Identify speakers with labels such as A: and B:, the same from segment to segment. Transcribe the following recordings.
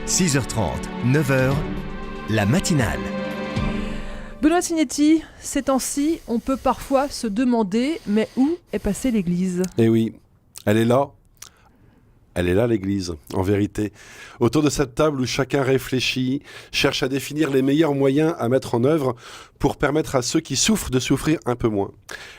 A: 6h30, 9h, la matinale.
B: Benoît Signetti, ces temps-ci, on peut parfois se demander, mais où est passée l'Église ?
C: Eh oui, elle est là. Elle est là, l'Église, en vérité. Autour de cette table où chacun réfléchit, cherche à définir les meilleurs moyens à mettre en œuvre pour permettre à ceux qui souffrent de souffrir un peu moins.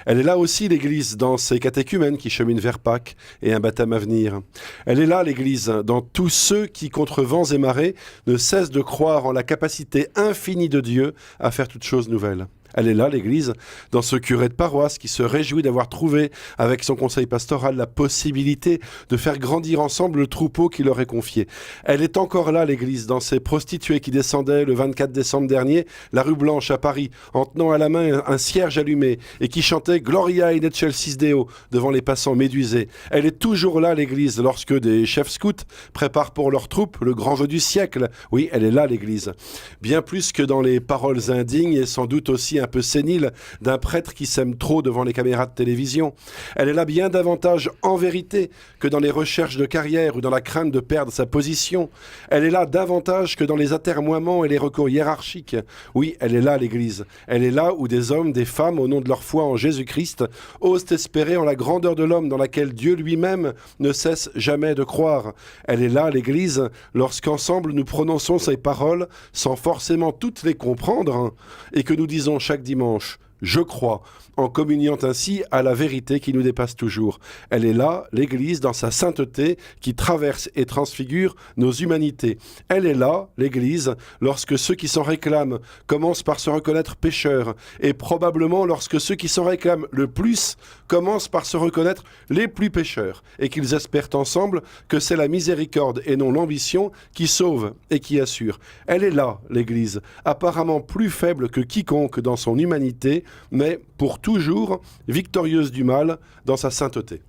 C: Elle est là aussi, l'Église, dans ses catéchumènes qui cheminent vers Pâques et un baptême à venir. Elle est là, l'Église, dans tous ceux qui, contre vents et marées, ne cessent de croire en la capacité infinie de Dieu à faire toutes choses nouvelles. Elle est là, l'Église, dans ce curé de paroisse qui se réjouit d'avoir trouvé, avec son conseil pastoral, la possibilité de faire grandir ensemble le troupeau qui leur est confié. Elle est encore là, l'Église, dans ces prostituées qui descendaient le 24 décembre dernier, la rue Blanche à Paris, en tenant à la main un cierge allumé, et qui chantaient « Gloria in excelsis Deo » devant les passants médusés. Elle est toujours là, l'Église, lorsque des chefs scouts préparent pour leur troupe le grand jeu du siècle. Oui, elle est là, l'Église. Bien plus que dans les paroles indignes et sans doute aussi un peu sénile d'un prêtre qui s'aime trop devant les caméras de télévision. Elle est là bien davantage en vérité que dans les recherches de carrière ou dans la crainte de perdre sa position. Elle est là davantage que dans les atermoiements et les recours hiérarchiques. Oui, elle est là, l'Église. Elle est là où des hommes, des femmes, au nom de leur foi en Jésus-Christ, osent espérer en la grandeur de l'homme dans laquelle Dieu lui-même ne cesse jamais de croire. Elle est là, l'Église, lorsqu'ensemble nous prononçons ces paroles sans forcément toutes les comprendre et que nous disons chaque dimanche, je crois, en communiant ainsi à la vérité qui nous dépasse toujours. Elle est là, l'Église, dans sa sainteté qui traverse et transfigure nos humanités. Elle est là, l'Église, lorsque ceux qui s'en réclament commencent par se reconnaître pécheurs, et probablement lorsque ceux qui s'en réclament le plus commencent par se reconnaître les plus pécheurs, et qu'ils espèrent ensemble que c'est la miséricorde et non l'ambition qui sauve et qui assure. Elle est là, l'Église, apparemment plus faible que quiconque dans son humanité, mais pour toujours victorieuse du mal dans sa sainteté.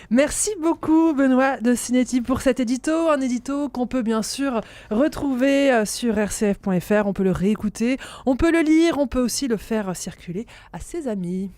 B: Merci beaucoup Benoît de Signetti pour cet édito, un édito qu'on peut bien sûr retrouver sur rcf.fr, on peut le réécouter, on peut le lire, on peut aussi le faire circuler à ses amis.